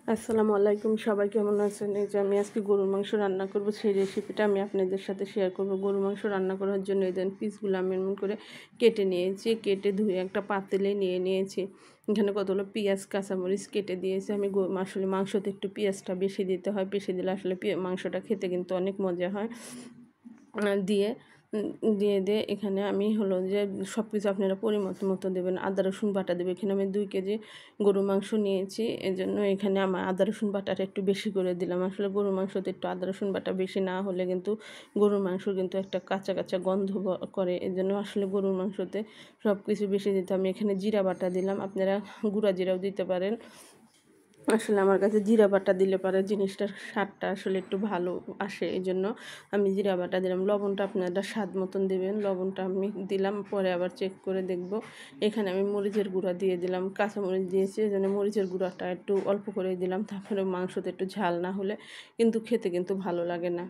আসসালামু আলাইকুম, সবাই কেমন আছেন? এই যে আমি আজকে গরুর মাংস রান্না করব, সেই রেসিপিটা আমি আপনাদের সাথে শেয়ার করব। গরুর মাংস রান্না করার জন্য এই দেন পিসগুলো আমি এমন করে কেটে নিয়েছি, কেটে ধুয়ে একটা পাতিলে নিয়ে নিয়েছি। এখানে কতগুলো পেঁয়াজ কাঁচামরিচ কেটে দিয়েছি আমি। আসলে মাংসতে একটু পেঁয়াজটা বেশি দিতে হয়, বেশি দিলে আসলে মাংসটা খেতে কিন্তু অনেক মজা হয়। দিয়ে দিয়ে এখানে আমি হলো যে সব কিছু আপনারা পরিমাণ মতো দেবেন। আদা রসুন বাটা দেবে। এখানে আমি 2 কেজি গরুর মাংস নিয়েছি, এজন্য এখানে আমার আদা রসুন বাটাটা একটু বেশি করে দিলাম। আসলে গরুর মাংসতে একটু আদা রসুন বাটা বেশি না হলে কিন্তু গরুর মাংস কিন্তু একটা কাঁচা কাঁচা গন্ধ করে। এজন্য আসলে গরুর মাংসতে সব কিছু বেশি দিতে। আমি এখানে জিরা বাটা দিলাম, আপনারা গুঁড়া জিরাও দিতে পারেন। আসলে আমার কাছে জিরা বাটা দিলে পরে জিনিসটার স্বাদটা আসলে একটু ভালো আসে, এই জন্য আমি জিরা বাটা দিলাম। লবণটা আপনারা স্বাদ মতন দেবেন। লবণটা আমি দিলাম, পরে আবার চেক করে দেখব। এখানে আমি মরিচের গুঁড়া দিয়ে দিলাম, কাঁচামরিচ দিয়েছি, এই জন্য মরিচের গুঁড়াটা একটু অল্প করে দিলাম। তারপরে মাংসতে একটু ঝাল না হলে কিন্তু খেতে কিন্তু ভালো লাগে না।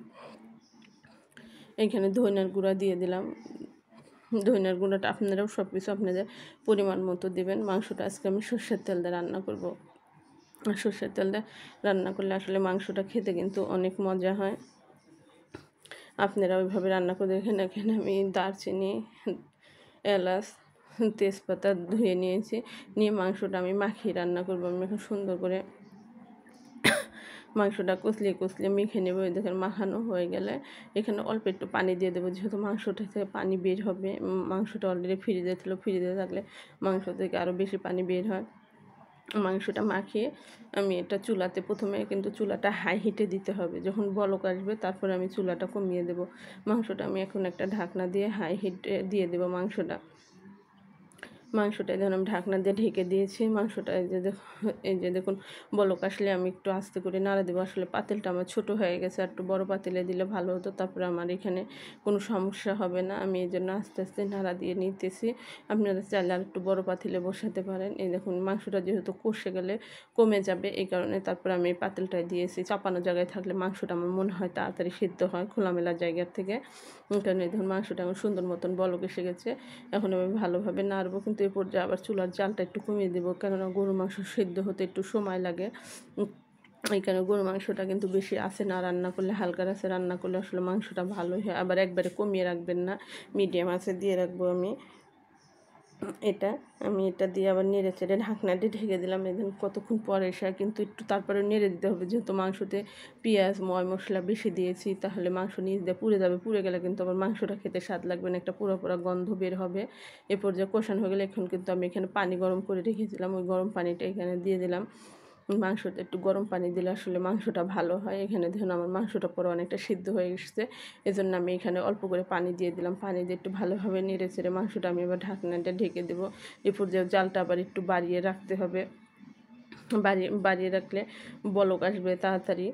এখানে ধনিয়ার গুঁড়া দিয়ে দিলাম। ধনিয়ার গুঁড়াটা আপনারাও সব কিছু আপনাদের পরিমাণ মতো দেবেন। মাংসটা আজকে আমি সর্ষের তেল দিয়ে রান্না করব। সর্ষের তেল দিয়ে রান্না করলে আসলে মাংসটা খেতে কিন্তু অনেক মজা হয়। আপনারা ওইভাবে রান্না করে দেখেন। এখানে আমি দারচিনি, এলাচ, তেজপাতা ধুয়ে নিয়েছি, নিয়ে মাংসটা আমি মাখিয়ে রান্না করব। আমি এখন সুন্দর করে মাংসটা কষলিয়ে মেখে নেব। দেখেন মাখানো হয়ে গেলে এখানে অল্প একটু পানি দিয়ে দেবো, যেহেতু মাংসটা থেকে পানি বের হবে। মাংসটা অলরেডি ফ্রিজে ছিল, ফ্রিজে থাকলে মাংস থেকে আরও বেশি পানি বের হয়। মাংসটা মাখিয়ে আমি এটা চুলাতে, প্রথমে কিন্তু চুলাটা হাই হিটে দিতে হবে। যখন বলক আসবে তারপরে আমি চুলাটা কমিয়ে দেব। মাংসটা আমি এখন একটা ঢাকনা দিয়ে হাই হিটে দিয়ে দেব। মাংসটা যখন আমি ঢাকনা দিয়ে ঢেকে দিয়েছি, মাংসটা এই যে দেখুন বলক আসলে আমি একটু আস্তে করে নাড়া দেবো। আসলে পাতিলটা আমার ছোট হয়ে গেছে, আর একটু বড় পাতিলে দিলে ভালো হতো, তারপরে আমার এখানে কোনো সমস্যা হবে না। আমি এই জন্য আস্তে আস্তে নাড়া দিয়ে নিতেছি। আপনারা চাইলে আর একটু বড় পাতিলে বসাতে পারেন। এই দেখুন মাংসটা যেহেতু কষে গেলে কমে যাবে, এই কারণে তারপরে আমি এই পাতিলটায় দিয়েছি। চাপানো জায়গায় থাকলে মাংসটা আমার মনে হয় তাড়াতাড়ি সিদ্ধ হয় খোলামেলা জায়গার থেকে। কারণ এই দেখুন মাংসটা আমার সুন্দর মতন বলক এসে গেছে। এখন আমি ভালোভাবে নাড়বো, কিন্তু এই পর্যায়ে আবার চুলার জালটা একটু কমিয়ে দেবো, কেননা গরু মাংস সিদ্ধ হতে একটু সময় লাগে। এই কারণে গরু মাংসটা কিন্তু বেশি আঁচে না রান্না করলে, হালকা আঁচে রান্না করলে আসলে মাংসটা ভালোই হয়। আবার একবারে কমিয়ে রাখবেন না, মিডিয়াম আঁচে দিয়ে রাখবো আমি। এটা দিয়ে আবার নেড়ে চেড়ে ঢাকনা দিয়ে ঢেকে দিলাম। এদিন কতক্ষণ পরে এসে কিন্তু একটু তারপরে নেড়ে দিতে হবে, যেহেতু মাংসতে পেঁয়াজ মশলা বেশি দিয়েছি, তাহলে মাংস নিচ দিয়ে পুড়ে যাবে। পুড়ে গেলে কিন্তু আবার মাংসটা খেতে স্বাদ লাগবে না, একটা পুরো গন্ধ বের হবে। এরপর যে কষানো হয়ে গেলে এখন কিন্তু আমি এখানে পানি গরম করে রেখেছিলাম, ওই গরম পানিটা এখানে দিয়ে দিলাম। মাংসটা একটু গরম পানি দিলে আসলে মাংসটা ভালো হয়। এখানে দেখুন আমার মাংসটা পরে অনেকটা সিদ্ধ হয়ে এসেছে, এজন্য আমি এখানে অল্প করে পানি দিয়ে দিলাম। পানি দিয়ে একটু ভালোভাবে নেড়ে চেড়ে মাংসটা আমি এবার ঢাকনাটা ঢেকে দেবো। এরপর যে জালটা আবার একটু বাড়িয়ে রাখতে হবে, বাড়িয়ে রাখলে বলক আসবে তাড়াতাড়ি।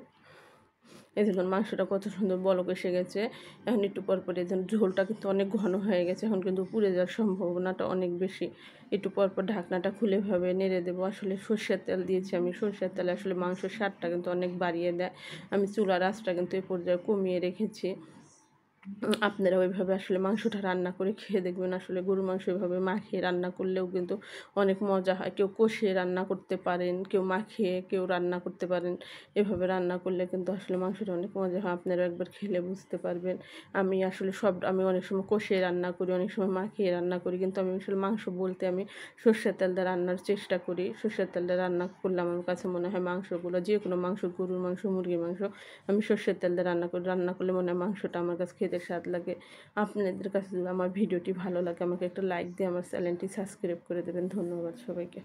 এই দেখুন মাংসটা কত সুন্দর বলক এসে গেছে। এখন একটু পর পর এই ঝোলটা কিন্তু অনেক ঘন হয়ে গেছে, এখন কিন্তু পুড়ে যাওয়ার সম্ভাবনাটা অনেক বেশি। একটু পর পর ঢাকনাটা খুলে ভাবে নেড়ে দেবো। আসলে সর্ষের তেল দিয়েছি আমি, সর্ষের তেলে আসলে মাংসের স্বাদটা কিন্তু অনেক বাড়িয়ে দেয়। আমি চুলার আঁচটা কিন্তু এই পর্যায়ে কমিয়ে রেখেছি। আপনারা ওইভাবে আসলে মাংসটা রান্না করে খেয়ে দেখবেন। আসলে গরুর মাংস এভাবে মাখিয়ে রান্না করলেও কিন্তু অনেক মজা হয়। কেউ কষিয়ে রান্না করতে পারেন, কেউ মাখিয়ে কেউ রান্না করতে পারেন। এভাবে রান্না করলে কিন্তু আসলে মাংসটা অনেক মজা হয়। আপনারা একবার খেলে বুঝতে পারবেন। আমি অনেক সময় কষিয়ে রান্না করি, অনেক সময় মাখিয়ে রান্না করি, কিন্তু আমি আসলে মাংস বলতে আমি সর্ষের তেল দিয়ে রান্নার চেষ্টা করি। সর্ষের তেল দিয়ে রান্না করলে আমার কাছে মনে হয় মাংসগুলো, যে কোনো মাংস, গরুর মাংস, মুরগির মাংস, আমি সর্ষের তেল দিয়ে রান্না করি। রান্না করলে মনে হয় মাংসটা আমার কাছে খেতে স্বাদ লাগে। আপনাদের কাছে যদি আমার ভিডিওটি ভালো লাগে, আমাকে একটা লাইক দিয়ে আমার চ্যানেলটি সাবস্ক্রাইব করে দেবেন। ধন্যবাদ সবাইকে।